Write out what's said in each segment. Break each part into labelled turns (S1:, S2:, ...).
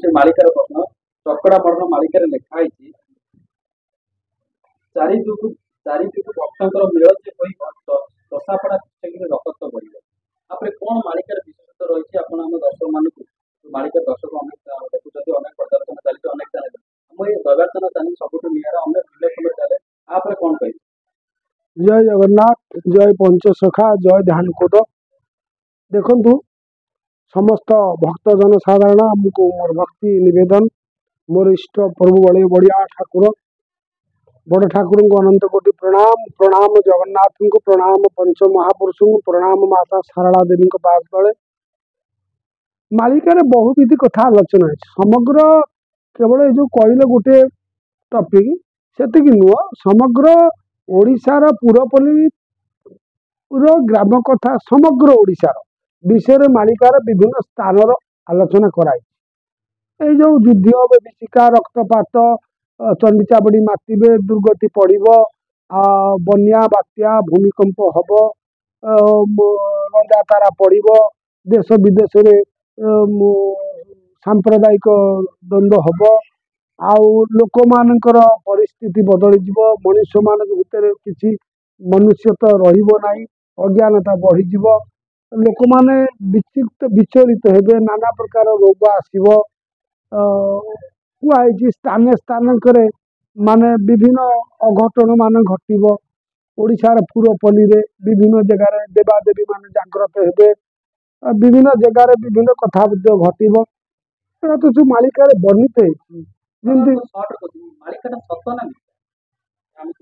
S1: से मालिकार प्रश्न चकड़ा मरण मालिकार लिखाई चारिदिगु भक्तर मिल जे दशापड़ा रकत बढ़िया आपरे कौन मालिकार विशेषता रही आप दर्शक मानक मालिका दर्शक अनेक देखुं अनेक प्रदर्शन चलती अनेक चैनल आम ये दैवार्चन चैनल सब निरा अनेक विलेखन चले आप कौन कह
S2: जय जगन्नाथ जय पंचसखा जय ध्यानकूट देखु समस्त भक्त जनसाधारण आमको मोर भक्ति निवेदन मोर इष्ट प्रभु बड़े बढ़िया ठाकुर बड़ ठाकुर को अनंत कोटि प्रणाम प्रणाम जगन्नाथ को प्रणाम पंच महापुरुष को प्रणाम माता सारला देवी को पाद तले मालिकार बहुविधि कथा आलोचना है समग्र केवल जो कहले गोटे टपिक से नुह समग्र ओडिशार पुरपल्ली ग्राम कथा समग्र ओडिशार विषय मालिकार विभिन्न स्थान आलोचना कराई जो युद्ध विभीषिका रक्तपात चंडीचाबड़ी मातिबे दुर्गति पड़ब बन्या बात्या भूमिकंप हम रंजा तारा पड़ब देश विदेश में सांप्रदायिक द्वंद्व हम आउ लोक मानकर परिस्थिति बदली जीव मनुष्य मान भितर किसी मनुष्यता रही अज्ञानता बढ़ीज लोक माने विचलित हेबे नाना प्रकार रोग आसव कहुई स्थान स्थान माने विभिन्न अघटन मान घटव ओडिशार पुरपल्ली रे विभिन्न जगार देवादेवी मान जाग्रत हेबे विभिन्न जगार विभिन्न कथा घटव तो जो मालिकार वर्णित है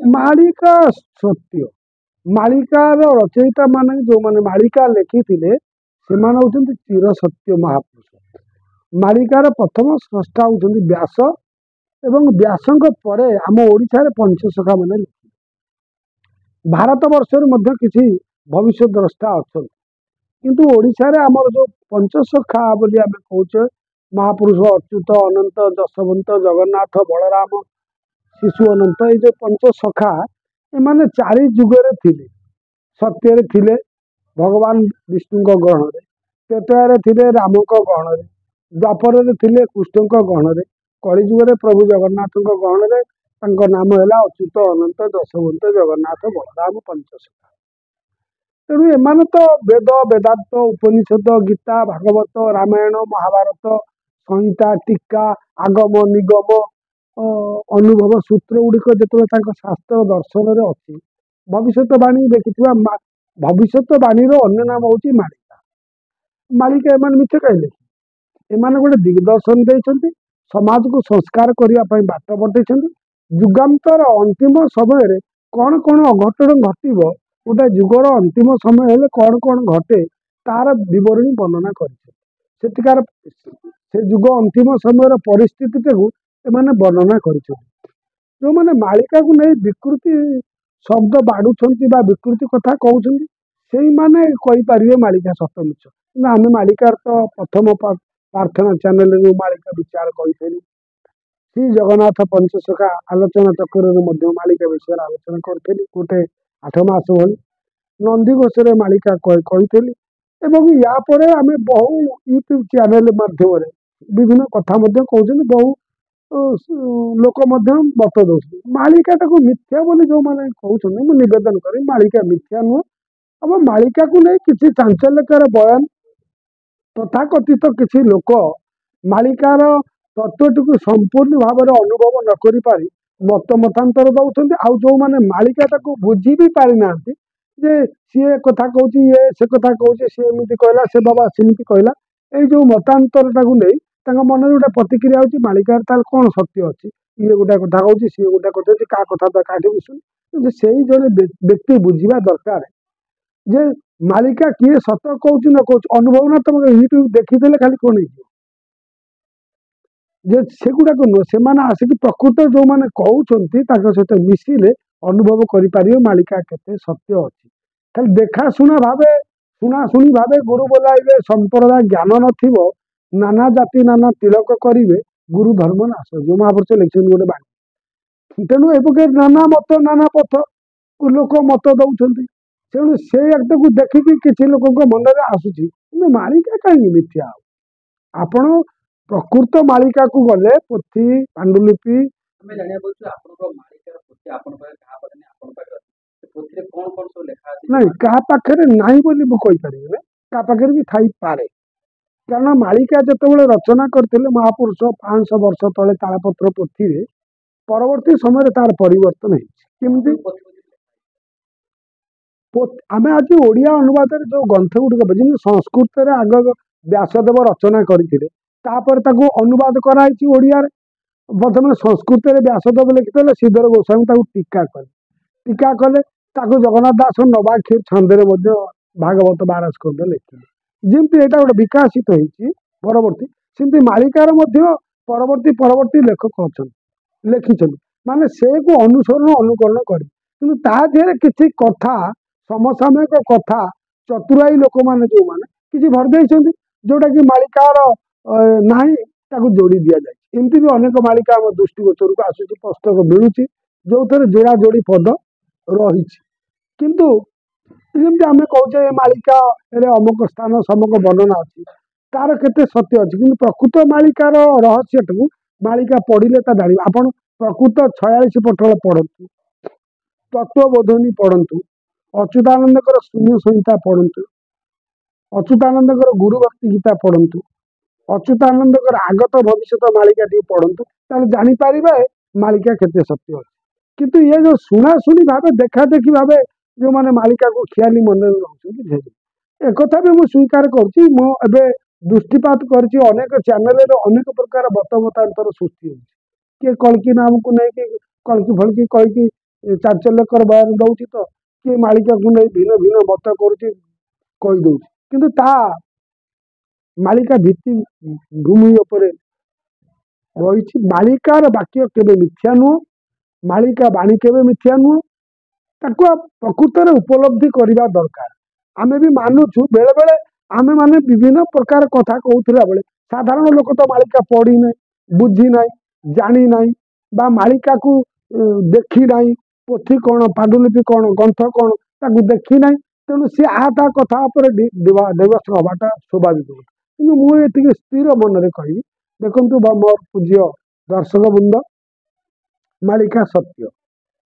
S2: मालिका सत्य मालिकार रचयिता मान जो माने मालिका लिखी से चिर सत्य महापुरुष मालिकार प्रथम स्रष्टा होती व्यास एवं व्यासों पर आम ओडिशा रे पंचसखा मान लिखि भारत वर्ष किसी भविष्य द्रष्टा अच्छा किंतु ओडिशा रे आमर जो पंचसखा बोली आम कहचे महापुरुष अच्युत अनंत जशवंत जगन्नाथ बलराम शिशु अनंत ये जो पंचसखा एमाने चारि जुगरे थिले सत्य रे थिले भगवान विष्णु गहण रे त्रेतारे थिले राम गहण रे द्वापर रे थिले कृष्ण गहण रे कलिजुग रे प्रभु जगन्नाथ गहण रे तांको नाम है अच्युत अनंत जशवंत जगन्नाथ बलराम पंचसखा तेणु एमाने तो वेद वेदांत उपनिषद गीता भागवत रामायण महाभारत संहिता टीका आगम निगम अनुभव सूत्र गुड़िक जो शास्त्र दर्शन रे अच्छी भविष्यवाणी देखि भविष्यवाणी अन्य नाम हूँ मालिका मालिका एम मिछ कहले एम गोटे दिग्दर्शन देते समाज को संस्कार करने बाट बटे जुगांतर अंतिम समय कौन कौन अघटन घटव गोटे जुगर अंतिम समय हेले कौन कौन घटे तार विवरणी वर्णना कर जुग अंतिम समय परिस्थिति एमाने वर्णना कर जो मैंने मालिका को नहीं विकृति शब्द बाढ़ुंट विकृति कथा कहते से मैंने कहींपर मालिका सत मिछ कि आम मालिकार तो प्रथम प्रार्थना चैनल मालिका विचार करी श्री जगन्नाथ पंचसखा आलोचना चक्र मालिका विषय आलोचना करी गोटे 8 मास भली नंदीघोष मालिका कही यापर आम बहु यूट्यूब चैनल माध्यम विभिन्न कथा कहते बहु लोक मत दौर मालिका मिथ्या बोली जो मैंने कहते मुझे नवेदन करी मालिका मिथ्या नुह अब मालिका को नहीं किसी चांचल्यकर बयान तथाकथित किसी लोक मालिकार तत्वटी को संपूर्ण भाव में अनुभव न करि पारि मत मतांतर दौरान आउ जो मैंने मालिका बुझी भी पारि ना जे सी कथा कहूँ ये से कथा कहूँ सी एमती कहला से बाबा सेमती कहला ये जो मतांतर नहीं मन गोटे प्रतिक्रिया होती मालिकार ताल कौन सत्य अच्छी ये गोटे कथा कहूँ सी गोटे कथा क्या कथा तो क्या बुझुन से जड़े व्यक्ति बुझा दरकार जे मालिका किए सत कहूँ न कहूँ अनुभव ना तुम यूट्यूब देखीदे खाली कौन जे सेगुड़ाक नुह से आसिक प्रकृत जो मैंने कहते सहित मिसिले अनुभव करें मालिका केते सत्य अच्छी खाली देखा शुणा भाव शुणाशुणी भाव गुरु बोलाइबे संप्रदाय ज्ञान नथिबो नाना जाति नाना तिलक करेंगे गुरु धर्म नाश जो महापुरुष लिखिं गोटे बाणी तेणु ए नाना मत नाना पथ लोक मत दौरान तेणु से को देखिकी किसी लोक मन में आसूची मालिका कहीं मिथ्या आपण ପ୍ରକୃତ ମାଳିକାକୁ ଗଲେ ପୋଥି ପାଣ୍ଡୁଲିପି
S1: ଆମେ ଜାଣିବାକୁ ପାଉଛୁ ଆପଣଙ୍କ ମାଳିକାର ପୋଥି ଆପଣଙ୍କ ପାଖରେ କାହା ପାଖରେ ନାହିଁ, ଆପଣଙ୍କ ପାଖରେ ଅଛି। ସେ ପୋଥିରେ କଣ ସବୁ ଲେଖା ଅଛି?
S2: ନାଇଁ, କାହା ପାଖରେ ନାହିଁ ବୋଲି ମୁଁ କହିପାରିବିନି, କାହା ପାଖରେ ବି ଥାଇପାରେ। କାରଣ ମାଳିକା ଯେତେବେଳେ ରଚନା କରିଥିଲେ ମହାପୁରୁଷ 500 ବର୍ଷ ତଳେ ତାଳପତ୍ର ପୋଥିରେ, ପରବର୍ତ୍ତୀ ସମୟରେ ତାର ପରିବର୍ତ୍ତନ ହେଇଛି। କେମିତି?
S1: ପୋଥି ପୋଥି
S2: ଆମେ ଆଜି ଓଡ଼ିଆ ଅନୁବାଦରେ ଯୋଉ ଗ୍ରନ୍ଥ ଗୁଡ଼ିକ ଯେମିତି ସଂସ୍କୃତରେ ଆଗ ବ୍ୟାସଦେବ ରଚନା କରିଥିଲେ, ତାପରେ ତାକୁ ଅନୁବାଦ କରାଯାଇଛି ଓଡ଼ିଆରେ। ବର୍ତ୍ତମାନ ସଂସ୍କୃତରେ ବ୍ୟାସଦେବ ଲେଖିଥିଲେ, ଶ୍ରୀଧର ଗୋସ୍ୱାମୀ ତାକୁ ଟୀକା କଲେ। ଟୀକା କଲେ ତାକୁ ଜଗନ୍ନାଥ ଦାସ ନବାକ୍ଷୀ ଛନ୍ଦରେ ମଧ୍ୟ ଭାଗବତ 12 ସ୍କନ୍ଧ ଲେଖିଲେ। ଯେମିତି ଏଇଟା ଗୋଟେ ବିକାଶିତ ହେଇଛି ପରବର୍ତ୍ତୀ, ସେମିତି ମାଳିକାର ମଧ୍ୟ ପରବର୍ତ୍ତୀ ଲେଖକ ଅଛନ୍ତି, ଲେଖିଛନ୍ତି। ମାନେ ସେକୁ ଅନୁସରଣ ଅନୁକରଣ କରି, କିନ୍ତୁ ତା ଦେହରେ କିଛି କଥା, ସମସାମୟିକ କଥା ଚତୁରାଇ ଲୋକମାନେ ଯୋଉମାନେ କିଛି ଭରି ଦେଇଛନ୍ତି, ଯୋଉଟା କି ମାଳିକାର ନାହିଁ, ତାକୁ ଯୋଡ଼ି ଦିଆଯାଇଛି। ଏମିତି ବି ଅନେକ ମାଳିକା ଆମ ଦୃଷ୍ଟିଗୋଚରକୁ ଆସୁଛି, ପୁସ୍ତକ ମିଳୁଛି ଯୋଉଥିରେ ଯୋଡ଼ା ଯୋଡ଼ି ପଦ ରହିଛି। କିନ୍ତୁ ଯେମିତି ଆମେ କହୁଛେ ଏ ମାଳିକାରେ ଅମୁକ ସ୍ଥାନ ସମକ ବର୍ଣ୍ଣନା ଅଛି, ତାର କେତେ ସତ୍ୟ ଅଛି। କିନ୍ତୁ ପ୍ରକୃତ ମାଳିକାର ରହସ୍ୟଟାକୁ ମାଳିକା ପଢିଲେ ତା ଜାଣିବେ। ଆପଣ ପ୍ରକୃତ 46 ପଟଳ ପଢନ୍ତୁ, ତତ୍ତ୍ୱବୋଧନୀ ପଢନ୍ତୁ, ଅଚ୍ୟୁତାନନ୍ଦଙ୍କର ଶୂନ୍ୟ ସଂହିତା ପଢନ୍ତୁ, ଅଚ୍ୟୁତାନନ୍ଦଙ୍କର ଗୁରୁଭକ୍ତି ଗୀତା ପଢନ୍ତୁ, ଅଚ୍ୟୁତାନନ୍ଦଙ୍କର ଆଗତ ଭବିଷ୍ୟତ ମାଳିକା ଟିକେ ପଢନ୍ତୁ, ତାହେଲେ ଜାଣିପାରିବେ ମାଳିକା କେତେ ସତ୍ୟ ଅଛି। କିନ୍ତୁ ଇଏ ଯୋଉ ଶୁଣାଶୁଣି ଭାବେ ଦେଖା ଦେଖି ଭାବେ ଯୋଉମାନେ ମାଳିକାକୁ ଖିଆଲି ମନରେ ରହୁଛନ୍ତି, ଏକଥା ବି ମୁଁ ସ୍ୱୀକାର କରୁଛି। ମୁଁ ଏବେ ଦୃଷ୍ଟିପାତ କରିଛି ଅନେକ ଚ୍ୟାନେଲରେ ଅନେକ ପ୍ରକାର ମତାନ୍ତର ସୃଷ୍ଟି ହେଉଛି। କିଏ କଳ୍କି ନାମକୁ ନେଇକି କଳ୍କି ଫଳକି କହିକି ଚାଞ୍ଚଲ୍ୟକର ବୟାନ ଦଉଛି, ତ କିଏ ମାଳିକାକୁ ନେଇ ଭିନ୍ନ ଭିନ୍ନ ମତ କରୁଛି, କହିଦଉଛି। କିନ୍ତୁ ତା ମାଳିକା ଭିତ୍ତି ଭୂମି ଉପରେ ରହିଛି। ମାଳିକାର ବାକ୍ୟ କେବେ ମିଥ୍ୟା ନୁହଁ, ମାଳିକା ବାଣୀ କେବେ ମିଥ୍ୟା ନୁହଁ। ତାକୁ ପ୍ରକୃତରେ ଉପଲବ୍ଧି କରିବା ଦରକାର। ଆମେ ବି ମାନୁଛୁ, ବେଳେ ବେଳେ ଆମେ ମାନେ ବିଭିନ୍ନ ପ୍ରକାର କଥା କହୁଥିଲା ବେଳେ ସାଧାରଣ ଲୋକ ତ ମାଳିକା ପଢି ନାହିଁ, ବୁଝି ନାହିଁ, ଜାଣି ନାହିଁ, ବା ମାଳିକାକୁ ଦେଖି ନାହିଁ, ପୋଥି କଣ, ପାଣ୍ଡୁଲିପି କଣ, ଗ୍ରନ୍ଥ କଣ ତାକୁ ଦେଖି ନାହିଁ। ତେଣୁ ସେ ତା କଥା ଉପରେ ଦିବସ ହବାଟା ସ୍ୱାଭାବିକ। କିନ୍ତୁ ମୁଁ ଏତିକି ସ୍ଥିର ମନରେ କହିବି, ଦେଖନ୍ତୁ ମୋର ପୂଜ୍ୟ ଦର୍ଶକ ବୃନ୍ଦ, ମାଳିକା ସତ୍ୟ,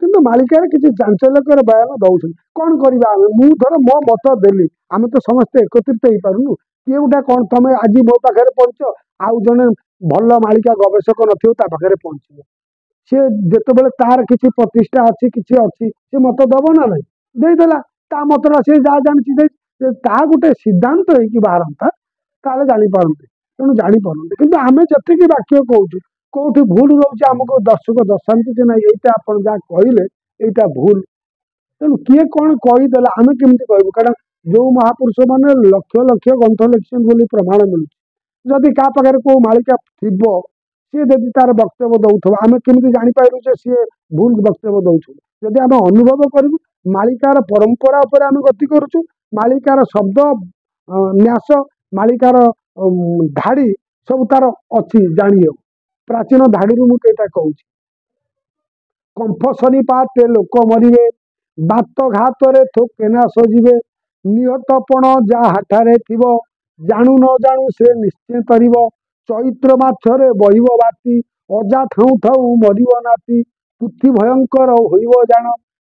S2: କିନ୍ତୁ ମାଳିକାରେ କିଛି ଚାଞ୍ଚଲ୍ୟକର ବୟାନ ଦଉଛନ୍ତି। କଣ କରିବା ଆମେ? ମୁଁ ଧର ମୋ ମତ ଦେଲି, ଆମେ ତ ସମସ୍ତେ ଏକତ୍ରିତ ହେଇପାରୁନୁ। କିଏ ଗୋଟେ କଣ, ତମେ ଆଜି ମୋ ପାଖରେ ପହଞ୍ଚ, ଆଉ ଜଣେ ଭଲ ମାଳିକା ଗବେଷକ ନଥିବ ତା ପାଖରେ ପହଞ୍ଚିବ। ସେ ଯେତେବେଳେ ତାର କିଛି ପ୍ରତିଷ୍ଠା ଅଛି, କିଛି ଅଛି, ସେ ମତ ଦବ ନା ନାହିଁ? ଦେଇଦେଲା, ତା ମତଟା ସେ ଯାହା ଜାଣିଛି ଦେଇ, ତା ଗୋଟେ ସିଦ୍ଧାନ୍ତ ହେଇକି ବାହାରନ୍ତା, ତାହେଲେ ଜାଣିପାରନ୍ତି। ତେଣୁ ଜାଣିପାରନ୍ତି। କିନ୍ତୁ ଆମେ ଯେତିକି ବାକ୍ୟ କହୁଛୁ, କୋଉଠି ଭୁଲ ରହୁଛି ଆମକୁ ଦର୍ଶକ ଦର୍ଶାନ୍ତି ଯେ ନାଇଁ ଏଇଟା ଆପଣ ଯାହା କହିଲେ ଏଇଟା ଭୁଲ। ତେଣୁ କିଏ କଣ କହିଦେଲା ଆମେ କେମିତି କହିବୁ? କାରଣ ଯୋଉ ମହାପୁରୁଷ ମାନେ ଲକ୍ଷ ଲକ୍ଷ ଗ୍ରନ୍ଥ ଲେଖିଛନ୍ତି ବୋଲି ପ୍ରମାଣ ମିଳୁଛି। ଯଦି କାହା ପାଖରେ କୋଉ ମାଳିକା ଥିବ, ସିଏ ଯଦି ତାର ବକ୍ତବ୍ୟ ଦଉଥିବ, ଆମେ କେମିତି ଜାଣିପାରିବୁ ଯେ ସିଏ ଭୁଲ ବକ୍ତବ୍ୟ ଦଉଛନ୍ତି? ଯଦି ଆମେ ଅନୁଭବ କରିବୁ, ମାଳିକାର ପରମ୍ପରା ଉପରେ ଆମେ ଗତି କରୁଛୁ, ମାଳିକାର ଶବ୍ଦ ନ୍ୟାସ, ମାଳିକାର ଧାଡି ସବୁ ତାର ଅଛି ଜାଣିବାକୁ। ପ୍ରାଚୀନ ଧାଡିରୁ ମୁଁ ଏଇଟା କହୁଛି, କମ୍ଫ ସରିପାତେ ଲୋକ ମରିବେ, ବାତ ଘାତରେ ଥୋକେନା ସଜିବେ, ନିହତପଣ ଯାହା ହାଠାରେ ଥିବ, ଜାଣୁ ନ ଜାଣୁ ସେ ନିଶ୍ଚୟ କରିବ, ଚୈତ୍ର ମାଛରେ ବହିବ ବାତି, ଅଜା ଥାଉ ଥାଉ ମରିବ ନାତି, ପୃଥ୍ୱୀ ଭୟଙ୍କର ହୋଇବ ଜାଣ,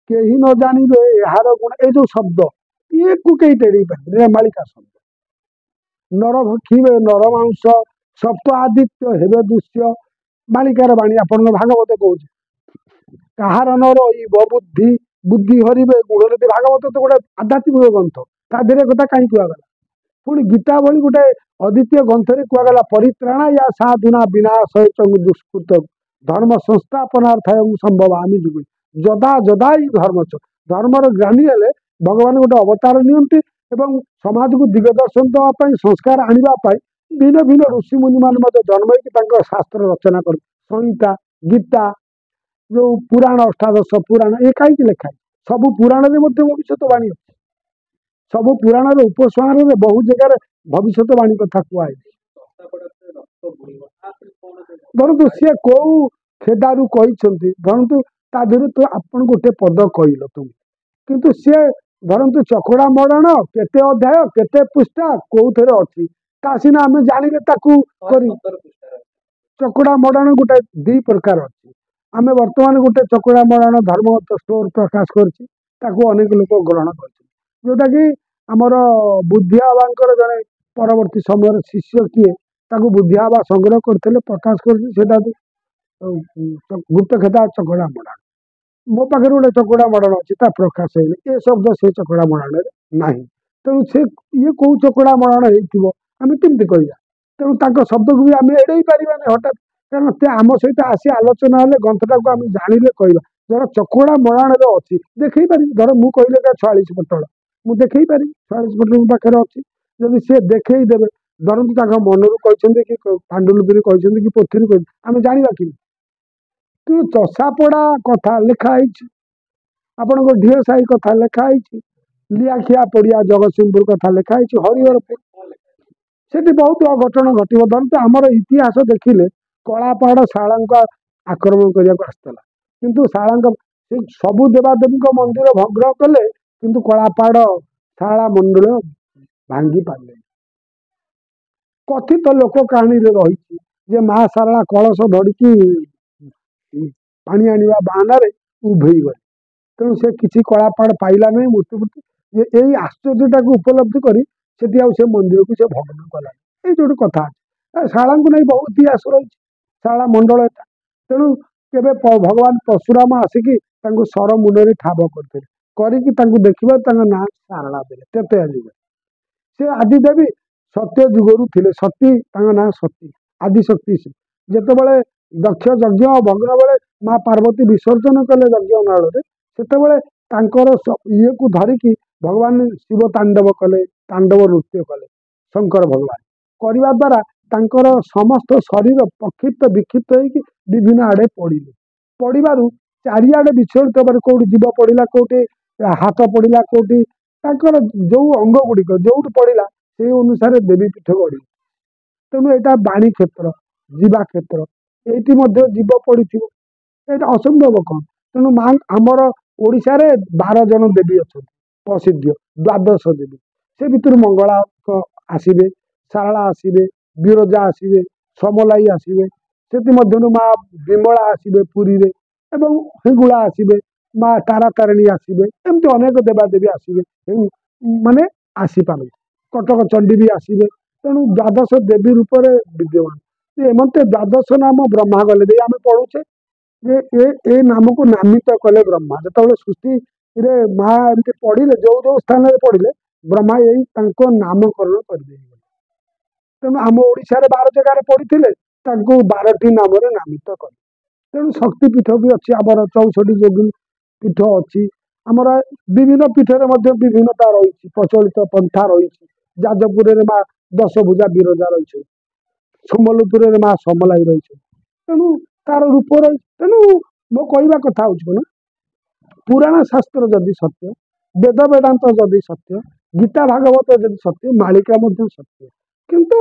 S2: କେହି ନ ଜାଣିବେ ଏହାର ଗୁଣ। ଏଇ ଯୋଉ ଶବ୍ଦ, ଇଏକୁ କେହି ଟେରେଇ ପାରିବେ? ମାଳିକା ଶବ୍ଦ। ନର ଭକ୍ଷିବେ ନର ମାଂସ, ସପ୍ତ ଆଦିତ୍ୟ ହେବେ ଦୃଶ୍ୟ। ମାଳିକାର ବାଣୀ ଆପଣଙ୍କ ଭାଗବତ କହୁଛି, କାହାର ନର ଇବ ବୁଦ୍ଧି, ବୁଦ୍ଧି ହରିବେ ଗୁଣରେ। ଭାଗବତ ତ ଗୋଟେ ଆଧ୍ୟାତ୍ମିକ ଗ୍ରନ୍ଥ, ତା ଦେହରେ କଥା କାହିଁ କୁହାଗଲା? ପୁଣି ଗୀତା ଭଳି ଗୋଟେ ଅଦ୍ୱିତୀୟ ଗ୍ରନ୍ଥରେ କୁହାଗଲା, ପରିତ୍ରାଣ ୟା ସାଧୁନା ବିନାଶ ଦୁଷ୍କୃତ ଧର୍ମ ସଂସ୍ଥାପନାର୍ଥାୟ ସମ୍ଭବ ଆମେ ଯୁଗ ଯଦା ଯଦା ଇ ଧର୍ମଚ। ଧର୍ମର ଜ୍ଞାନୀ ହେଲେ ଭଗବାନ ଗୋଟେ ଅବତାର ନିଅନ୍ତି ଏବଂ ସମାଜକୁ ଦିଗ ଦର୍ଶନ ଦେବା ପାଇଁ, ସଂସ୍କାର ଆଣିବା ପାଇଁ ଭିନ୍ନ ଭିନ୍ନ ଋଷିମୁନି ମାନେ ମଧ୍ୟ ଜନ୍ମ ହେଇକି ତାଙ୍କ ଶାସ୍ତ୍ର ରଚନା କରନ୍ତି। ସଂହିତା, ଗୀତା, ଯୋଉ ପୁରାଣ, ଅଷ୍ଟାଦଶ ପୁରାଣ, ଏ କାହିଁକି ଲେଖା? ସବୁ ପୁରାଣରେ ମଧ୍ୟ ଭବିଷ୍ୟତବାଣୀ ଅଛି। ସବୁ ପୁରାଣର ଉପସଂହାରରେ ବହୁ ଜାଗାରେ ଭବିଷ୍ୟତବାଣୀ କଥା କୁହାଯାଇଛି। ଧରନ୍ତୁ ସିଏ କୋଉ ଖେଦାରୁ କହିଛନ୍ତି, ଧରନ୍ତୁ ତା ଦେହରୁ ତ ଆପଣ ଗୋଟେ ପଦ କହିଲ ତୁମେ, କିନ୍ତୁ ସିଏ ଧରନ୍ତୁ ଚକଡା ମରଣ କେତେ ଅଧ୍ୟାୟ କେତେ ପୃଷ୍ଠା କୋଉଥିରେ ଅଛି, ତା ସିନା ଆମେ ଜାଣିଲେ ତାକୁ କରି
S1: 117 ପୃଷ୍ଠାରେ
S2: ଚକୁଡା ମଡାଣ ଗୋଟେ ଦି ପ୍ରକାର ଅଛି। ଆମେ ବର୍ତ୍ତମାନ ଗୋଟେ ଚକୁଡା ମଡାଣ ଧର୍ମ ଷ୍ଟୋର ପ୍ରକାଶ କରିଛି, ତାକୁ ଅନେକ ଲୋକ ଗ୍ରହଣ କରିଛନ୍ତି, ଯୋଉଟା କି ଆମର ବୁଦ୍ଧିଆ ବାବାଙ୍କର ଜଣେ ପରବର୍ତ୍ତୀ ସମୟରେ ଶିଷ୍ୟ କିଏ ତାକୁ ବୁଦ୍ଧିଆ ବାବା ସଂଗ୍ରହ କରିଥିଲେ, ପ୍ରକାଶ କରିଛି, ସେଟା ଗୁପ୍ତଖେତା ଚକୁଡା ମଡାଣ। ମୋ ପାଖରେ ଗୋଟେ ଚକୁଡା ମଡାଣ ଅଛି, ତା ପ୍ରକାଶ ହେଇନି, ଏ ଶବ୍ଦ ସେ ଚକୁଡା ମଡାଣରେ ନାହିଁ। ତେଣୁ ସେ ଇଏ କୋଉ ଚକୁଡା ମଡାଣ ହେଇଥିବ ଆମେ କେମିତି କହିବା? ତେଣୁ ତାଙ୍କ ଶବ୍ଦକୁ ବି ଆମେ ଏଡେଇ ପାରିବାନି ହଠାତ୍, କାରଣ ସେ ଆମ ସହିତ ଆସି ଆଲୋଚନା ହେଲେ ଗ୍ରନ୍ଥଟାକୁ ଆମେ ଜାଣିଲେ କହିବା। ଧର ଚକୁଡା ମଡାଣରେ ଅଛି ଦେଖେଇ ପାରିବି, ଧର ମୁଁ କହିଲେ 46 ପୋଟଳ, ମୁଁ ଦେଖେଇ ପାରିବି 46 ପୋଟଳ ମୋ ପାଖରେ ଅଛି। ଯଦି ସିଏ ଦେଖେଇ ଦେବେ, ଧରନ୍ତୁ ତାଙ୍କ ମନରୁ କହିଛନ୍ତି କି ପାଣ୍ଡୁଲିପିରେ କହିଛନ୍ତି କି ପୋଥିରୁ କହିଛନ୍ତି, ଆମେ ଜାଣିବା କି? କିନ୍ତୁ ଚଷାପଡା କଥା ଲେଖା ହେଇଛି, ଆପଣଙ୍କ ଢିଅ ସାହି କଥା ଲେଖା ହେଇଛି, ଲିଆଖିଆ ପଡିଆ ଜଗତସିଂହପୁର କଥା ଲେଖା ହେଇଛି, ହରିହରପୁର, ସେଠି ବହୁତ ଅଘଟଣ ଘଟିବ। ଧରନ୍ତୁ ଆମର ଇତିହାସ ଦେଖିଲେ କଳାପାହାଡ ଶାଳଙ୍କ ଆକ୍ରମଣ କରିବାକୁ ଆସିଥିଲା, କିନ୍ତୁ ଶାଳଙ୍କ ସବୁ ଦେବାଦେବୀଙ୍କ ମନ୍ଦିର ଭଗ୍ନ କଲେ, କିନ୍ତୁ କଳାପାହାଡ ଶାଳା ମନ୍ଦିର ଭାଙ୍ଗି ପାରିଲେ। କଥିତ ଲୋକ କାହାଣୀରେ ରହିଛି ଯେ ମା ଶାରଳା କଳସ ଧରିକି ପାଣି ଆଣିବା ବାହାନାରେ ଉଭେଇ ଗଲେ, ତେଣୁ ସେ କିଛି କଳାପାହାଡ ପାଇଲା ନାହିଁ ମୂର୍ତ୍ତି ଫୂର୍ତ୍ତି। ଯେ ଏଇ ଆଶ୍ଚର୍ଯ୍ୟଟାକୁ ଉପଲବ୍ଧି କରି ସେଠି ଆଉ ସେ ମନ୍ଦିରକୁ ସେ ଭଗ୍ନ କଲାନି। ଏଇ ଯୋଉଠି କଥା ଅଛି, ଶାଳାଙ୍କୁ ନେଇ ବହୁ ଇତିହାସ ରହିଛି, ଶାଳା ମଣ୍ଡଳ ଏଟା। ତେଣୁ କେବେ ଭଗବାନ ପରଶୁରାମ ଆସିକି ତାଙ୍କୁ ସର ମୁଣ୍ଡରେ ଠାବ କରିଥିଲେ, କରିକି ତାଙ୍କୁ ଦେଖିବା ତାଙ୍କ ନାଁ ଶାରଳା ଦେଲେ, ତେତେ ଯିବେ। ସେ ଆଦି ଦେବୀ ସତ୍ୟ ଯୁଗରୁ ଥିଲେ, ସତୀ ତାଙ୍କ ନାଁ ସତୀ, ଆଦି ଶକ୍ତି। ସେ ଯେତେବେଳେ ଦକ୍ଷ ଯଜ୍ଞ ଭଗ୍ନ ବେଳେ ମା ପାର୍ବତୀ ବିସର୍ଜନ କଲେ ଯଜ୍ଞ ନାଳରେ, ସେତେବେଳେ ତାଙ୍କର ଇଏକୁ ଧରିକି ଭଗବାନ ଶିବ ତାଣ୍ଡବ କଲେ, ତାଣ୍ଡବ ନୃତ୍ୟ କଲେ। ଶଙ୍କର ଭଗବାନ କରିବା ଦ୍ୱାରା ତାଙ୍କର ସମସ୍ତ ଶରୀର ପ୍ରକ୍ଷିପ୍ତ ବିକ୍ଷିପ୍ତ ହେଇକି ବିଭିନ୍ନ ଆଡେ ପଡିଲେ, ପଡିବାରୁ ଚାରିଆଡେ ବିଚଳିତ ହେବାରୁ କୋଉଠି ଜୀବ ପଡିଲା, କୋଉଠି ହାତ ପଡିଲା, କୋଉଠି ତାଙ୍କର ଯୋଉ ଅଙ୍ଗ ଗୁଡିକ ଯୋଉଠି ପଡିଲା ସେଇ ଅନୁସାରେ ଦେବୀ ପୀଠ ଗଢିଲେ। ତେଣୁ ଏଇଟା ବାଣୀ କ୍ଷେତ୍ର, ଯିବା କ୍ଷେତ୍ର, ଏଇଠି ମଧ୍ୟ ଜୀବ ପଡିଥିବ, ଏଇଟା ଅସମ୍ଭବ କଣ? ତେଣୁ ମା ଆମର ଓଡିଶାରେ 12 ଜଣ ଦେବୀ ଅଛନ୍ତି ପ୍ରସିଦ୍ଧ, ଦ୍ୱାଦଶ ଦେବୀ। ସେ ଭିତରୁ ମଙ୍ଗଳା ଆସିବେ, ଶାରଳା ଆସିବେ, ବିରଜା ଆସିବେ, ସମଲାଇ ଆସିବେ, ସେଥିମଧ୍ୟରୁ ମା ବିମଳା ଆସିବେ ପୁରୀରେ, ଏବଂ ହିଙ୍ଗୁଳା ଆସିବେ, ମା ତାରା ତାରିଣୀ ଆସିବେ, ଏମିତି ଅନେକ ଦେବାଦେବୀ ଆସିବେ, ମାନେ ଆସିପାରନ୍ତି, କଟକ ଚଣ୍ଡୀ ବି ଆସିବେ। ତେଣୁ ଦ୍ୱାଦଶ ଦେବୀ ରୂପରେ ବିଦ୍ୟମାନ। ଏମନ୍ତେ ଦ୍ୱାଦଶ ନାମ ବ୍ରହ୍ମା ଗଲେ ଦେଇ ଆମେ ପଢୁଛେ ଯେ ଏ ନାମକୁ ନାମିତ କଲେ ବ୍ରହ୍ମା। ଯେତେବେଳେ ସୃଷ୍ଟିରେ ମା ଏମିତି ପଢିଲେ, ଯୋଉ ଯୋଉ ସ୍ଥାନରେ ପଢିଲେ ବ୍ରହ୍ମା ଏଇ ତାଙ୍କ ନାମକରଣ କରିଦେଇଗଲେ। ତେଣୁ ଆମ ଓଡିଶାରେ 12 ଜାଗାରେ ପଢିଥିଲେ, ତାଙ୍କୁ 12ଟି ନାମରେ ନାମିତ କଲେ। ତେଣୁ ଶକ୍ତି ପୀଠ ବି ଅଛି, ଆମର 64 ଯୋଗୀ ପୀଠ ଅଛି। ଆମର ବିଭିନ୍ନ ପୀଠରେ ମଧ୍ୟ ବିଭିନ୍ନତା ରହିଛି, ପ୍ରଚଳିତ ପନ୍ଥା ରହିଛି। ଯାଜପୁରରେ ମା ଦଶଭୁଜା ବିରଜା ରହିଛନ୍ତି, ସମ୍ବଲପୁରରେ ମା ସମଲାଇ ରହିଛନ୍ତି, ତେଣୁ ତାର ରୂପ ରହିଛି। ତେଣୁ ମୋ କହିବା କଥା ହଉଛି କଣ, ପୁରାଣ ଶାସ୍ତ୍ର ଯଦି ସତ୍ୟ, ବେଦ ବେଦାନ୍ତ ଯଦି ସତ୍ୟ, ଗୀତା ଭାଗବତ ଯଦି ସତ୍ୟ, ମାଳିକା ମଧ୍ୟ ସତ୍ୟ। କିନ୍ତୁ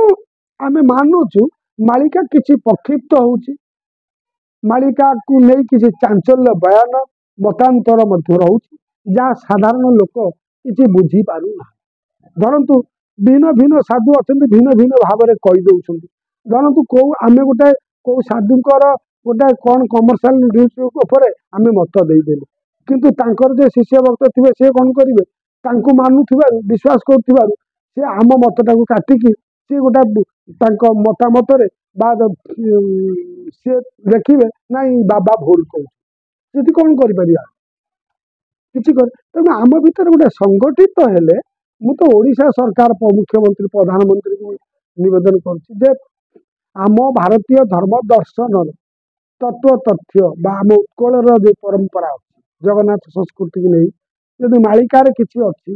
S2: ଆମେ ମାନୁଛୁ ମାଳିକା କିଛି ପ୍ରକ୍ଷିପ୍ତ ହଉଛି, ମାଳିକାକୁ ନେଇ କିଛି ଚାଞ୍ଚଲ୍ୟ ବୟାନ ମତାନ୍ତର ମଧ୍ୟ ରହୁଛି, ଯାହା ସାଧାରଣ ଲୋକ କିଛି ବୁଝିପାରୁନାହାନ୍ତି। ଧରନ୍ତୁ ଭିନ୍ନ ଭିନ୍ନ ସାଧୁ ଅଛନ୍ତି, ଭିନ୍ନ ଭିନ୍ନ ଭାବରେ କହିଦଉଛନ୍ତି। ଧରନ୍ତୁ ଆମେ କୋଉ ସାଧୁଙ୍କର ଗୋଟେ କଣ କମର୍ସିଆଲ ନ୍ୟୁଜ ଉପରେ ଆମେ ମତ ଦେଇଦେଲୁ, କିନ୍ତୁ ତାଙ୍କର ଯେ ଶିଷ୍ୟ ଭକ୍ତ ଥିବେ ସେ କଣ କରିବେ, ତାଙ୍କୁ ମାନୁଥିବାରୁ ବିଶ୍ୱାସ କରୁଥିବାରୁ ସେ ଆମ ମତଟାକୁ କାଟିକି ସିଏ ଗୋଟେ ତାଙ୍କ ମତାମତରେ ବା ସିଏ ଦେଖିବେ ନାଇଁ ବାବା ଭୁଲ କହୁଛି, ସେଠି କଣ କରିପାରିବା କିଛି କରି। ତେଣୁ ଆମ ଭିତରେ ଗୋଟେ ସଂଗଠିତ ହେଲେ, ମୁଁ ତ ଓଡିଶା ସରକାର ମୁଖ୍ୟମନ୍ତ୍ରୀ ପ୍ରଧାନମନ୍ତ୍ରୀଙ୍କୁ ନିବେଦନ କରୁଛି ଯେ ଆମ ଭାରତୀୟ ଧର୍ମ ଦର୍ଶନର ତତ୍ଵ ତଥ୍ୟ ବା ଆମ ଉତ୍କଳର ଯୋଉ ପରମ୍ପରା ଅଛି ଜଗନ୍ନାଥ ସଂସ୍କୃତିକୁ ନେଇ ଯଦି ମାଳିକାରେ କିଛି ଅଛି,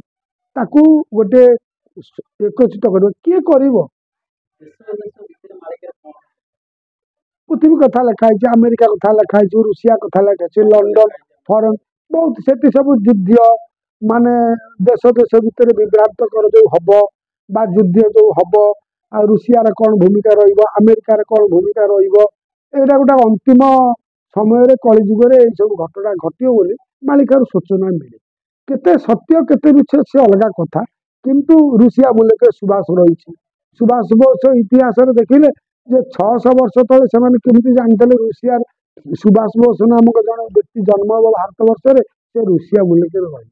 S2: ତାକୁ ଗୋଟେ ଏକତ୍ରିତ କରିବ। କିଏ କରିବ? ପୃଥିବୀ କଥା ଲେଖା ହେଇଛି, ଆମେରିକା କଥା ଲେଖା ହେଇଛି, ରୁଷିଆ କଥା ଲେଖା ହେଇଛି, ଲଣ୍ଡନ ଫରେନ ବହୁତ, ସେଠି ସବୁ ଯୁଦ୍ଧ ମାନେ ଦେଶ ଦେଶ ଭିତରେ ବିଭ୍ରାନ୍ତକର ଯୋଉ ହବ ବା ଯୁଦ୍ଧ ଯୋଉ ହବ, ଆଉ ରୁଷିଆର କଣ ଭୂମିକା ରହିବ, ଆମେରିକାର କଣ ଭୂମିକା ରହିବ, ଏଇଟା ଗୋଟେ ଅନ୍ତିମ ସମୟରେ କଳିଯୁଗରେ ଏଇ ସବୁ ଘଟଣା ଘଟିବ ବୋଲି ମାଳିକାରୁ ସୂଚନା ମିଳେ। କେତେ ସତ୍ୟ କେତେ ମିଛ ସେ ଅଲଗା କଥା, କିନ୍ତୁ ରୁଷିଆ ମୂଲକେ ସୁବାସ ରହିଛି, ସୁଭାଷ ବୋଷ ଇତିହାସରେ ଦେଖିଲେ ଯେ 600 ବର୍ଷ ତଳେ ସେମାନେ କେମିତି ଜାଣିଥିଲେ ରୁଷିଆ ସୁଭାଷ ବୋଷ ନାମକ ଜଣେ ବ୍ୟକ୍ତି ଜନ୍ମ ହେବ ଭାରତ ବର୍ଷରେ, ସେ ରୁଷିଆ ମୁଲକରେ ରହିବ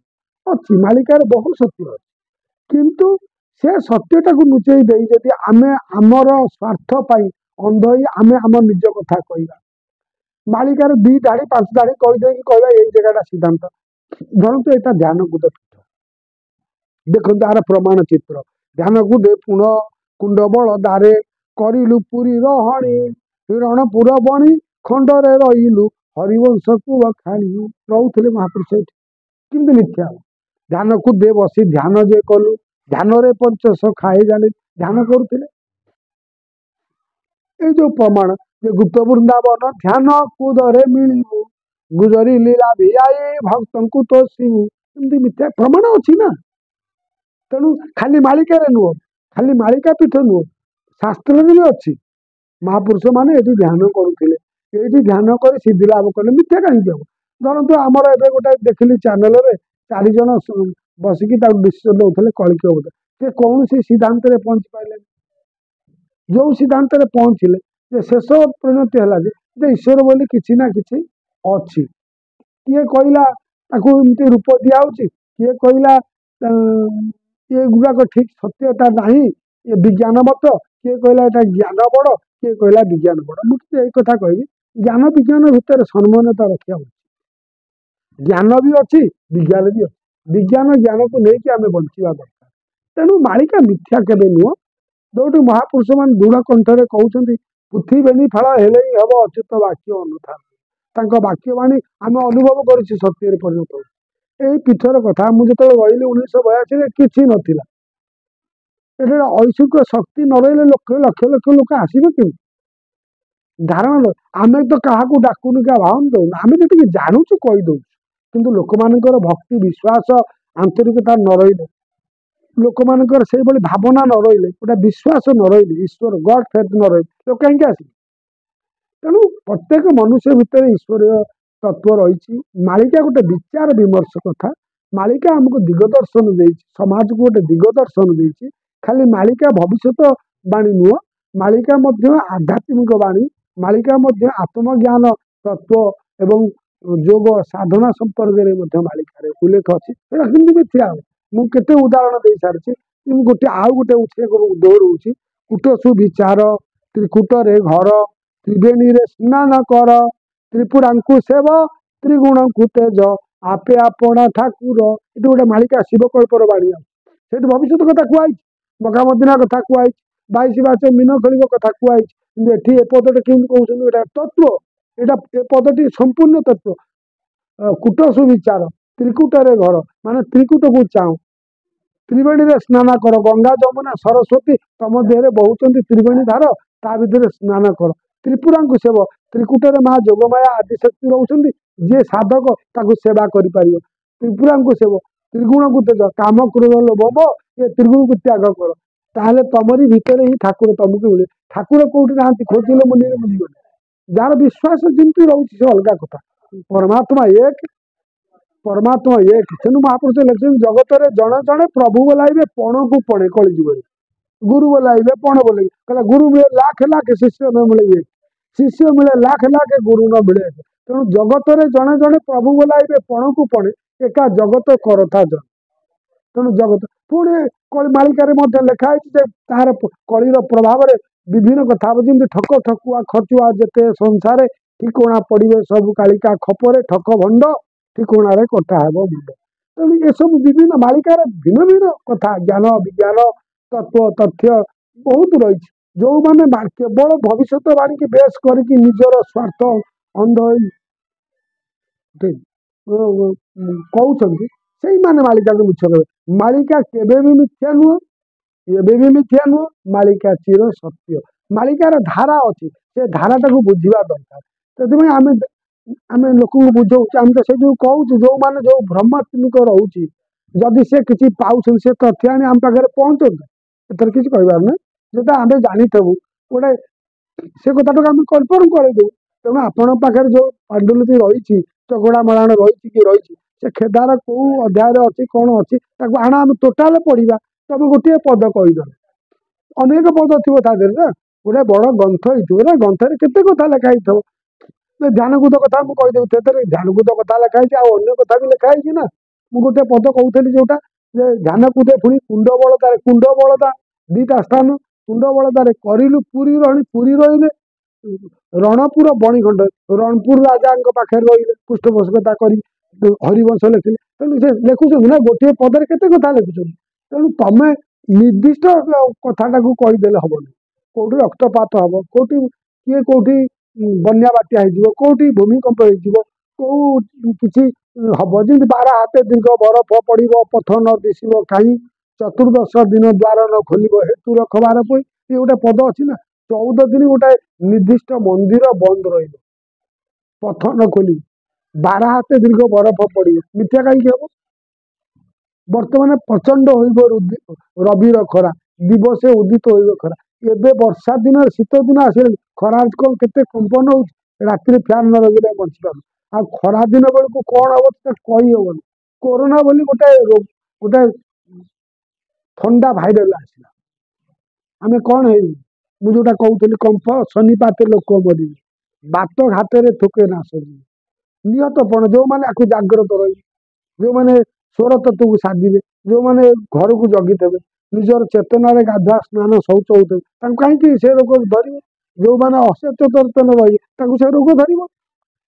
S2: ଅଛି। ମାଳିକାରେ ବହୁ ସତ୍ୟ ଅଛି, କିନ୍ତୁ ସେ ସତ୍ୟଟାକୁ ଲୁଚେଇ ଦେଇ ଯଦି ଆମେ ଆମର ସ୍ୱାର୍ଥ ପାଇଁ ଅନ୍ଧ ହୋଇ ଆମେ ଆମ ନିଜ କଥା କହିବା, ମାଳିକାରେ 2 ଧାଡି 5 ଧାଡି କହିଦେଇକି କହିବା ଏଇ ଜାଗାଟା ସିଦ୍ଧାନ୍ତ। ଧରନ୍ତୁ ଏଇଟା ଧ୍ୟାନକୁଦ ପୀଠ, ଦେଖନ୍ତୁ ଆର ପ୍ରମାଣ ଚିତ୍ର। ଧ୍ୟାନକୁଦେ ପୁଣ କୁଣ୍ଡ ବଳ ଦାରେ କରିଲୁ ପୁରୀ ରହଣୀ, ରଣପୁର ବଣି ଖଣ୍ଡରେ ରହିଲୁ ହରିବଂଶକୁ ବଖାଣି। ରହୁଥିଲେ ମହାପୁରୁଷ ଏଠି, କିନ୍ତୁ ମିଥ୍ୟା। ଧ୍ୟାନକୁ ଦେ ବସି ଧ୍ୟାନ ଯେ କଲୁ, ଧ୍ୟାନରେ ପଞ୍ଚଶ ଖାଏ ଜାଣି, ଧ୍ୟାନ କରୁଥିଲେ। ଏଇ ଯୋଉ ପ୍ରମାଣ ଯେ ଗୁପ୍ତ ବୃନ୍ଦାବନ ଧ୍ୟାନ କୁଦରେ ମିଳିବୁ, ଗୁଜରି ଲୀଳା ଭିଆଇ ଭକ୍ତଙ୍କୁ ତୋଷିବୁ, ଏମିତି ମିଥ୍ୟା ପ୍ରମାଣ ଅଛି ନା। ତେଣୁ ଖାଲି ମାଳିକାରେ ନୁହଁ, ଖାଲି ମାଳିକା ପୀଠ ନୁହଁ, ଶାସ୍ତ୍ରରେ ବି ଅଛି। ମହାପୁରୁଷ ମାନେ ଏଠି ଧ୍ୟାନ କରୁଥିଲେ, ଏଇଠି ଧ୍ୟାନ କରି ସିଦ୍ଧି ଲାଭ କଲେ, ମିଥ୍ୟା କାହିଁକି ହବ? ଧରନ୍ତୁ ଆମର ଏବେ ଗୋଟେ ଦେଖିଲି ଚ୍ୟାନେଲରେ 4 ଜଣ ବସିକି ତାକୁ ଡିସିସନ ଦଉଥିଲେ କଳିକ ବୋଧେ, ସେ କୌଣସି ସିଦ୍ଧାନ୍ତରେ ପହଞ୍ଚି ପାରିଲେନି। ଯୋଉ ସିଦ୍ଧାନ୍ତରେ ପହଞ୍ଚିଲେ ଯେ ଶେଷ ପରିଣତି ହେଲା ଯେ ଈଶ୍ୱର ବୋଲି କିଛି ନା କିଛି ଅଛି। କିଏ କହିଲା ତାକୁ ଏମିତି ରୂପ ଦିଆହଉଛି, କିଏ କହିଲା ଏଗୁଡାକ ଠିକ ସତ୍ୟତା ନାହିଁ, ଏ ବିଜ୍ଞାନ ମତ, କିଏ କହିଲା ଏଟା ଜ୍ଞାନ ବଡ, କିଏ କହିଲା ବିଜ୍ଞାନ ବଡ। ମୁଁ କିନ୍ତୁ ଏଇ କଥା କହିବି, ଜ୍ଞାନ ବିଜ୍ଞାନ ଭିତରେ ସମନ୍ୱୟତା ରଖିବା ଉଚିତ। ଜ୍ଞାନ ବି ଅଛି, ବିଜ୍ଞାନ ବି ଅଛି, ବିଜ୍ଞାନ ଜ୍ଞାନକୁ ନେଇକି ଆମେ ବଞ୍ଚିବା ଦରକାର। ତେଣୁ ମାଳିକା ମିଥ୍ୟା କେବେ ନୁହଁ। ଯୋଉଠି ମହାପୁରୁଷ ମାନେ ଦୃଢ କଣ୍ଠରେ କହୁଛନ୍ତି ପୃଥିବୀ ଫଳ ହେଲେ ହିଁ ହବ ଅଚ୍ୟୁତ ବାକ୍ୟ ଅନୁଥା, ତାଙ୍କ ବାକ୍ୟବାଣୀ ଆମେ ଅନୁଭବ କରିଛୁ ସତ୍ୟରେ ପରିଣତ ହଉଛି। ଏଇ ପୀଠର କଥା ମୁଁ ଯେତେବେଳେ ରହିଲି 1982ରେ କିଛି ନଥିଲା, ଏଠି ଐଶ୍ୱରିକ ଶକ୍ତି ନ ରହିଲେ ଲକ୍ଷ ଲକ୍ଷ ଲକ୍ଷ ଲୋକ ଆସିବେ କେମିତି? ଧାରଣ ଆମେ ତ କାହାକୁ ଡାକୁନୁ, କାହା ଭାବନ ଦଉନୁ, ଆମେ ଯେତିକି ଜାଣୁଛୁ କହିଦଉଛୁ, କିନ୍ତୁ ଲୋକମାନଙ୍କର ଭକ୍ତି ବିଶ୍ୱାସ ଆନ୍ତରିକତା ନ ରହିଲେ, ଲୋକମାନଙ୍କର ସେଇଭଳି ଭାବନା ନ ରହିଲେ, ଗୋଟେ ବିଶ୍ୱାସ ନ ରହିଲେ, ଈଶ୍ୱର ଗଡ ଫେଥ ନ ରହିଲେ ଲୋକ କାହିଁକି ଆସିବେ? ତେଣୁ ପ୍ରତ୍ୟେକ ମନୁଷ୍ୟ ଭିତରେ ଈଶ୍ୱରୀୟ ତତ୍ଵ ରହିଛି। ମାଳିକା ଗୋଟେ ବିଚାର ବିମର୍ଶ କଥା। ମାଳିକା ଆମକୁ ଦିଗ ଦର୍ଶନ ଦେଇଛି, ସମାଜକୁ ଗୋଟେ ଦିଗ ଦର୍ଶନ ଦେଇଛି। ଖାଲି ମାଳିକା ଭବିଷ୍ୟତ ବାଣୀ ନୁହଁ, ମାଳିକା ମଧ୍ୟ ଆଧ୍ୟାତ୍ମିକ ବାଣୀ, ମାଳିକା ମଧ୍ୟ ଆତ୍ମଜ୍ଞାନ ତତ୍ଵ ଏବଂ ଯୋଗ ସାଧନା ସମ୍ପର୍କରେ ମଧ୍ୟ ମାଳିକାରେ ଉଲ୍ଲେଖ ଅଛି। ସେଟା କିନ୍ତୁ ମିଥ୍ୟା ହବ। ମୁଁ କେତେ ଉଦାହରଣ ଦେଇ ସାରିଛି, ମୁଁ ଆଉ ଗୋଟେ ଦୌଡଉଛି। କୁଟ ସୁବିଚାର ତ୍ରିକୁଟରେ ଘର, ତ୍ରିବେଣୀରେ ସ୍ନାନ କର, ତ୍ରିପୁରାଙ୍କୁ ସେବ, ତ୍ରିଗୁଣଙ୍କୁ ତେଜ, ଆପେ ଆପଣା ଠାକୁର। ଏଠି ଗୋଟେ ମାଳିକା ଶିବକଳ୍ପର ବାଣୀ ଅଛି। ସେଠି ଭବିଷ୍ୟତ କଥା କୁହାଯାଇଛି, ମକାମଦିନା କଥା କୁହାଯାଇଛି, 22 ବାଚ ମିନ ଖେଳିବ କଥା କୁହାଯାଇଛି। କିନ୍ତୁ ଏଠି ଏ ପଦଟେ କେମିତି କହୁଛନ୍ତି? ଏଟା ତତ୍ଵ, ଏଟା ଏ ପଦଟି ସମ୍ପୂର୍ଣ୍ଣ ତତ୍ଵ। କୁଟ ସୁବିଚାର, ତ୍ରିକୁଟରେ ଘର ମାନେ ତ୍ରିକୁଟକୁ ଚାହୁଁ, ତ୍ରିବେଣୀରେ ସ୍ନାନ କର, ଗଙ୍ଗା ଯମୁନା ସରସ୍ୱତୀ ତମ ଦେହରେ ବହୁଛନ୍ତି ତ୍ରିବେଣୀ ଧାର, ତା ଭିତରେ ସ୍ନାନ କର। ତ୍ରିପୁରାଙ୍କୁ ସେବ, ତ୍ରିକୁଟରେ ମା ଯୋଗମାୟା ଆଦିଶକ୍ତି ରହୁଛନ୍ତି, ଯିଏ ସାଧକ ତାକୁ ସେବା କରିପାରିବ। ତ୍ରିପୁରାଙ୍କୁ ସେବ, ତ୍ରିଗୁଣକୁ ତେଜ, କାମ କ୍ରୋଧ ଲୋଭ ଏ ତ୍ରିଗୁଣକୁ ତ୍ୟାଗ କର, ତାହେଲେ ତମରି ଭିତରେ ହିଁ ଠାକୁର ତମକୁ ମିଳେ। ଠାକୁର କୋଉଠି ନାହାନ୍ତି, ଖୋଜିଲେ ମୁନିରେ ମିଳିବନି। ଯାହାର ବିଶ୍ୱାସ ଯେମିତି ରହୁଛି ସେ ଅଲଗା କଥା। ପରମାତ୍ମା ଏକ, ପରମାତ୍ମା ଏକ। ତେଣୁ ମହାପୁରୁଷ ଲେଖିଛନ୍ତି ଜଗତରେ ଜଣେ ଜଣେ ପ୍ରଭୁ ବୋଲାଇବେ ପଣକୁ ପଣେ କଳିଯୁଗରେ, ଗୁରୁ ବୋଲାଇବେ ପଣ ବୋଲାଇବେ। କହିଲା ଗୁରୁ ମିଳେ ଲାଖ ଲାଖ, ଶିଷ୍ୟ ନ ମିଳେ ଏକ, ଶିଷ୍ୟ ମିଳେ ଲାଖ ଲାଖ, ଗୁରୁ ନ ମିଳେ ଏକ। ତେଣୁ ଜଗତରେ ଜଣେ ଜଣେ ପ୍ରଭୁ ବୋଲାଇବେ ପଣକୁ ପଣେ, ଏକା ଜଗତ କରଥା ଜଣେ। ତେଣୁ ଜଗତ ପୁଣି ମାଳିକାରେ ମଧ୍ୟ ଲେଖା ହେଇଛି ଯେ ତାହାର କଳିର ପ୍ରଭାବରେ ବିଭିନ୍ନ କଥା ହବ, ଯେମିତି ଠକ ଠକୁଆ ଖଚୁଆ ଯେତେ ସଂସାରେ, ଠିକଣା ପଡିବେ ସବୁ କାଳିକା ଖପରେ, ଠକ ଭଣ୍ଡ ଠିକଣାରେ କଟା ହେବ ମୁଣ୍ଡ। ତେଣୁ ଏସବୁ ବିଭିନ୍ନ ମାଳିକାରେ ଭିନ୍ନ ଭିନ୍ନ କଥା, ଜ୍ଞାନ ବିଜ୍ଞାନ ତତ୍ଵ ତଥ୍ୟ ବହୁତ ରହିଛି। ଯୋଉମାନେ କେବଳ ଭବିଷ୍ୟତ ବାଣୀକି ବେଶ କରିକି ନିଜର ସ୍ୱାର୍ଥ ଅନ୍ଧ କହୁଛନ୍ତି, ସେଇମାନେ ମାଳିକାକୁ ମିଛ କହିବେ। ମାଳିକା କେବେ ବି ମିଥ୍ୟା ନୁହଁ, ଏବେ ବି ମିଥ୍ୟା ନୁହଁ, ମାଳିକା ଚିର ସତ୍ୟ। ମାଳିକାର ଧାରା ଅଛି, ସେ ଧାରାଟାକୁ ବୁଝିବା ଦରକାର। ସେଥିପାଇଁ ଆମେ ଲୋକଙ୍କୁ ବୁଝଉଛୁ, ଆମେ ତ ସେ ଯୋଉ କହୁଛୁ, ଯୋଉମାନେ ଯୋଉ ଭ୍ରମାତ୍ମକ ରହୁଛି, ଯଦି ସେ କିଛି ପାଉଛନ୍ତି ସେ ତଥ୍ୟ ଆଣି ଆମ ପାଖରେ ପହଞ୍ଚନ୍ତୁ, ଏଥିରେ କିଛି କହିବାର ନାହିଁ। ଯୋଉଟା ଆମେ ଜାଣିଥିବୁ ଗୋଟେ ସେ କଥାଟାକୁ ଆମେ କନଫର୍ମ କରିଦେବୁ। ତେଣୁ ଆପଣଙ୍କ ପାଖରେ ଯୋଉ ପାଣ୍ଡୁଲିପି ରହିଛି, ଚଗଡା ମଳାଣ ରହିଛି କି ରହିଛି, ସେ ଖେଦାର କୋଉ ଅଧ୍ୟାୟରେ ଅଛି କଣ ଅଛି ତାକୁ ଆଣ, ଆମେ ଟୋଟାଲ ପଢିବା। ତମେ ଗୋଟିଏ ପଦ କହିଦେଲ, ଅନେକ ପଦ ଥିବ ତା ଦେହରେ ନା, ଗୋଟେ ବଡ ଗ୍ରନ୍ଥ ହେଇଥିବ ନା, ଗ୍ରନ୍ଥରେ କେତେ କଥା ଲେଖା ହେଇଥିବ। ଧ୍ୟାନକୁଦ କଥା ମୁଁ କହିଦେବି, ସେଥିରେ ଧ୍ୟାନକୁଦ କଥା ଲେଖା ହେଇଛି, ଆଉ ଅନ୍ୟ କଥା ବି ଲେଖା ହେଇଛି ନା। ମୁଁ ଗୋଟେ ପଦ କହୁଥିଲି ଯୋଉଟା, ଯେ ଧ୍ୟାନକୁଦେ ପୁଣି କୁଣ୍ଡ ବଳଦା ଦିଟା ସ୍ଥାନ, କୁଣ୍ଡ ବଳଦାରେ କରିଲୁ ପୁରୀ ରହି, ପୁରୀ ରହିଲେ ରଣପୁର ବଣିଖଣ୍ଡ, ରଣପୁର ରାଜାଙ୍କ ପାଖରେ ରହିଲେ ପୃଷ୍ଠପୋଷକତା କରି ହରିବଂଶ ଲେଖିଲେ। ତେଣୁ ସେ ଲେଖୁଛନ୍ତି ନା, ଗୋଟିଏ ପଦରେ କେତେ କଥା ଲେଖୁଛନ୍ତି। ତେଣୁ ତମେ ନିର୍ଦ୍ଦିଷ୍ଟ କଥାଟାକୁ କହିଦେଲେ ହବନି। କୋଉଠି ରକ୍ତପାତ ହବ, କୋଉଠି ବନ୍ୟା ବାତ୍ୟା ହେଇଯିବ, କୋଉଠି ଭୂମିକମ୍ପ ହେଇଯିବ, କୋଉ କିଛି ହବ, ଯେମିତି 12 ହାତେ ଦୀର୍ଘ ବରଫ ପଡିବ, ପଥ ନ ଦିଶିବ କାହିଁ, ଚତୁର୍ଦଶ ଦିନ ଦ୍ୱାର ନ ଖୋଲିବ ହେତୁ ରଖବାର ପଇ। ଏ ଗୋଟେ ପଦ ଅଛି ନା। 14 ଦିନ ଗୋଟେ ନିର୍ଦ୍ଦିଷ୍ଟ ମନ୍ଦିର ବନ୍ଦ ରହିବ, ପଥ ନ ଖୋଲିବ, 12 ହାତେ ଦୀର୍ଘ ବରଫ ପଡିବ, ମିଥ୍ୟା କାହିଁକି ହବ। ବର୍ତ୍ତମାନ ପ୍ରଚଣ୍ଡ ହୋଇବ ରବିର ଖରା, ଦିବସେ ଉଦିତ ହୋଇବ ଖରା। ଏବେ ବର୍ଷା ଦିନ, ଶୀତ ଦିନ ଆସିଲାଣି, ଖରା କେତେ କମ୍ପନ ହଉଛି, ରାତିରେ ଫ୍ୟାନ ନ ଲଗେଇଲେ ବଞ୍ଚି ପାରୁନି। ଆଉ ଖରା ଦିନ ବେଳକୁ କଣ ହବ ସେଟା କହି ହବନି। କୋରୋନା ବୋଲି ଗୋଟେ ଥଣ୍ଡା ଭାଇରଲ ଆସିଲା, ଆମେ କଣ ହେଇବୁ। ମୁଁ ଯୋଉଟା କହୁଥିଲି, କମ୍ପ ଶନିପାତେ ଲୋକ ମରିବେ, ବାତ ଘାତରେ ଥୋକେ ନାଶ ଯିବେ। ନିହତପଣ ଯୋଉମାନେ ଆକୁ ଜାଗ୍ରତ ରହିବେ, ଯୋଉମାନେ ସ୍ୱର ତତ୍ତ୍ୱକୁ ସାଧିବେ, ଯୋଉମାନେ ଘରକୁ ଜଗିଦେବେ, ନିଜର ଚେତନାରେ ଗାଧୁଆ ସ୍ନାନ ଶୌଚ ହଉଥିବେ, ତାଙ୍କୁ କାହିଁକି ସେ ରୋଗ ଧରିବ। ଯୋଉମାନେ ଅସଚେତନ ରହିବେ, ତାଙ୍କୁ ସେ ରୋଗ ଧରିବ।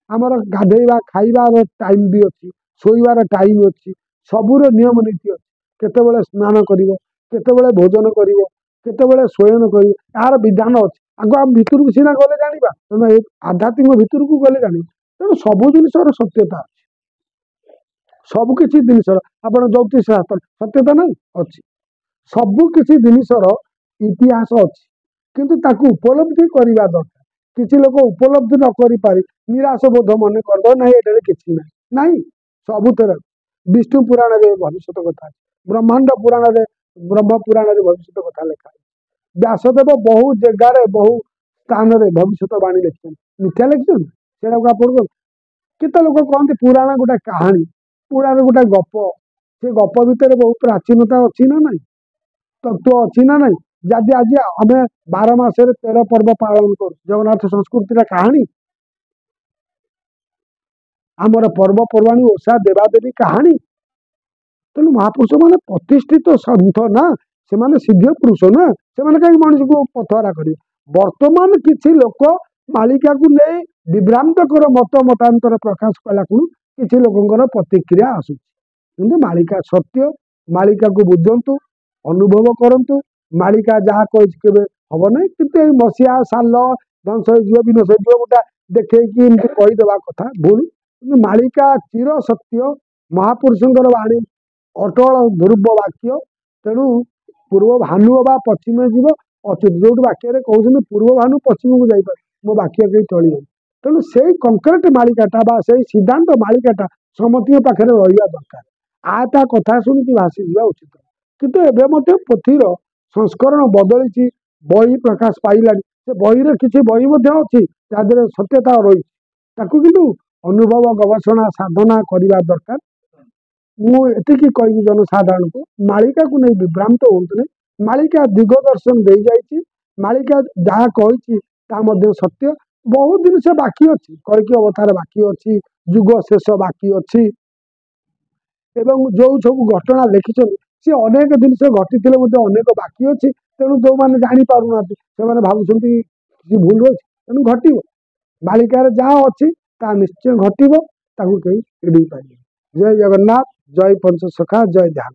S2: ଆମର ଗାଧେଇବା ଖାଇବାର ଟାଇମ ବି ଅଛି, ଶୋଇବାର ଟାଇମ ଅଛି, ସବୁର ନିୟମ ନୀତି ଅଛି। କେତେବେଳେ ସ୍ନାନ କରିବ, କେତେବେଳେ ଭୋଜନ କରିବ, କେତେବେଳେ ଶୟନ କରିବ, ଏହାର ବିଧାନ ଅଛି। ଆଗ ଆମ ଭିତରକୁ ସିନା ଗଲେ ଜାଣିବା, ତେଣୁ ଏ ଆଧ୍ୟାତ୍ମିକ ଭିତରକୁ ଗଲେ ଜାଣିବା। ତେଣୁ ସବୁ ଜିନିଷର ସତ୍ୟତା ଅଛି, ସବୁ କିଛି ଜିନିଷର। ଆପଣ ଜ୍ୟୋତିଷ ଶାସ୍ତ୍ର ସତ୍ୟତା ନାହିଁ, ଅଛି। ସବୁ କିଛି ଜିନିଷର ଇତିହାସ ଅଛି, କିନ୍ତୁ ତାକୁ ଉପଲବ୍ଧି କରିବା ଦରକାର। କିଛି ଲୋକ ଉପଲବ୍ଧି ନ କରିପାରି ନିରାଶ ବୋଧ ମନେ କରିଦେବ, ନାହିଁ ଏଠାରେ କିଛି ନାହିଁ। ନାହିଁ, ସବୁଥିରେ। ବିଷ୍ଣୁ ପୁରାଣରେ ଭବିଷ୍ୟତ କଥା ଅଛି, ବ୍ରହ୍ମାଣ୍ଡ ପୁରାଣରେ, ବ୍ରହ୍ମ ପୁରାଣରେ ଭବିଷ୍ୟତ କଥା ଲେଖା ଅଛି। ବ୍ୟାସଦେବ ବହୁ ଜାଗାରେ, ବହୁ ସ୍ଥାନରେ ଭବିଷ୍ୟତ ବାଣୀ ଲେଖିଛନ୍ତି। ମିଥ୍ୟା ଲେଖିଛନ୍ତି, ସେଟାକୁ ଆପଣ କେତେ ଲୋକ କହନ୍ତି ପୁରାଣ ଗୋଟେ କାହାଣୀ, ପୁରାଣ ଗୋଟେ ଗପ। ସେ ଗପ ଭିତରେ ବହୁ ପ୍ରାଚୀନତା ଅଛି ନା ନାହିଁ, ତତ୍ଵ ଅଛି ନା ନାହିଁ। ଯଦି ଆଜି ଆମେ 12 ମାସରେ 13 ପର୍ବ ପାଳନ କରୁ, ଜଗନ୍ନାଥ ସଂସ୍କୃତିର କାହାଣୀ। ଆମର ପର୍ବପର୍ବାଣୀ, ଓଷା, ଦେବାଦେବୀ କାହାଣୀ। ତେଣୁ ମହାପୁରୁଷ ମାନେ ପ୍ରତିଷ୍ଠିତ ସନ୍ଥ ନା, ସେମାନେ ସିଦ୍ଧ ପୁରୁଷ ନା, ସେମାନେ କାହିଁକି ମଣିଷକୁ ପଥରା କରିବେ। ବର୍ତ୍ତମାନ କିଛି ଲୋକ ମାଳିକାକୁ ନେଇ ବିଭ୍ରାନ୍ତକର ମତାନ୍ତର ପ୍ରକାଶ କଲାକୁ କିଛି ଲୋକଙ୍କର ପ୍ରତିକ୍ରିୟା ଆସୁଛି। କିନ୍ତୁ ମାଳିକା ସତ୍ୟ, ମାଳିକାକୁ ବୁଝନ୍ତୁ, ଅନୁଭବ କରନ୍ତୁ। ମାଳିକା ଯାହା କହିଛି କେବେ ହବ ନାହିଁ, କିନ୍ତୁ ଏଇ ମସିହା ସାଲ ଧ୍ୱଂସ ହେଇଯିବ, ବିନାଶ ହେଇଯିବ, ଗୋଟେ ଦେଖେଇକି ଏମିତି କହିଦେବା କଥା ଭୁଲ। କିନ୍ତୁ ମାଳିକା ଚିର ସତ୍ୟ, ମହାପୁରୁଷଙ୍କର ବାଣୀ ଅଟଳ ଧ୍ରୁବ ବାକ୍ୟ। ତେଣୁ ପୂର୍ବ ଭାନୁ ବା ପଶ୍ଚିମ ଯିବ ଅଚ୍ୟୁତ, ଯୋଉଠି ବାକ୍ୟରେ କହୁଛନ୍ତି ପୂର୍ବ ଭାନୁ ପଶ୍ଚିମକୁ ଯାଇପାରେ, ମୋ ବାକ୍ୟ କେହି ଚଳିବନି। ତେଣୁ ସେଇ କଂକ୍ରିଟ ମାଳିକାଟା ବା ସେଇ ସିଦ୍ଧାନ୍ତ ମାଳିକାଟା ସମସ୍ତଙ୍କ ପାଖରେ ରହିବା ଦରକାର। ତା କଥା ଶୁଣିକି ଭାସିଯିବା ଉଚିତ। କିନ୍ତୁ ଏବେ ମଧ୍ୟ ପୋଥିର ସଂସ୍କରଣ ବଦଳିଛି, ବହି ପ୍ରକାଶ ପାଇଲାଣି। ସେ ବହିରେ କିଛି ବହି ମଧ୍ୟ ଅଛି ତା ଦେହରେ ସତ୍ୟତା ରହିଛି, ତାକୁ କିନ୍ତୁ ଅନୁଭବ, ଗବେଷଣା, ସାଧନା କରିବା ଦରକାର। ମୁଁ ଏତିକି କହିବି ଜନସାଧାରଣଙ୍କୁ, ମାଳିକାକୁ ନେଇ ବିଭ୍ରାନ୍ତ ହୁଅନ୍ତୁନି। ମାଳିକା ଦିଗ ଦର୍ଶନ ଦେଇଯାଇଛି, ମାଳିକା ଯାହା କହିଛି ତାହା ମଧ୍ୟ ସତ୍ୟ। ବହୁତ ଜିନିଷ ବାକି ଅଛି, କଳ୍କୀ ଅବତାର ବାକି ଅଛି, ଯୁଗ ଶେଷ ବାକି ଅଛି, ଏବଂ ଯୋଉ ସବୁ ଘଟଣା ଲେଖିଛନ୍ତି ସେ ଅନେକ ଜିନିଷ ଘଟିଥିଲେ ମଧ୍ୟ ଅନେକ ବାକି ଅଛି। ତେଣୁ ଯୋଉମାନେ ଜାଣି ପାରୁନାହାନ୍ତି ସେମାନେ ଭାବୁଛନ୍ତି କିଛି ଭୁଲ ଅଛି, ତେଣୁ ଘଟିବ। ମାଳିକାରେ ଯାହା ଅଛି ତାହା ନିଶ୍ଚୟ ଘଟିବ, ତାକୁ କେହି ଏଡେଇ ପାରିବେ। ଜୟ ଜଗନ୍ନାଥ, ଜୟ ପଞ୍ଚସଖା, ଜୟ ଧ୍ୟାନ।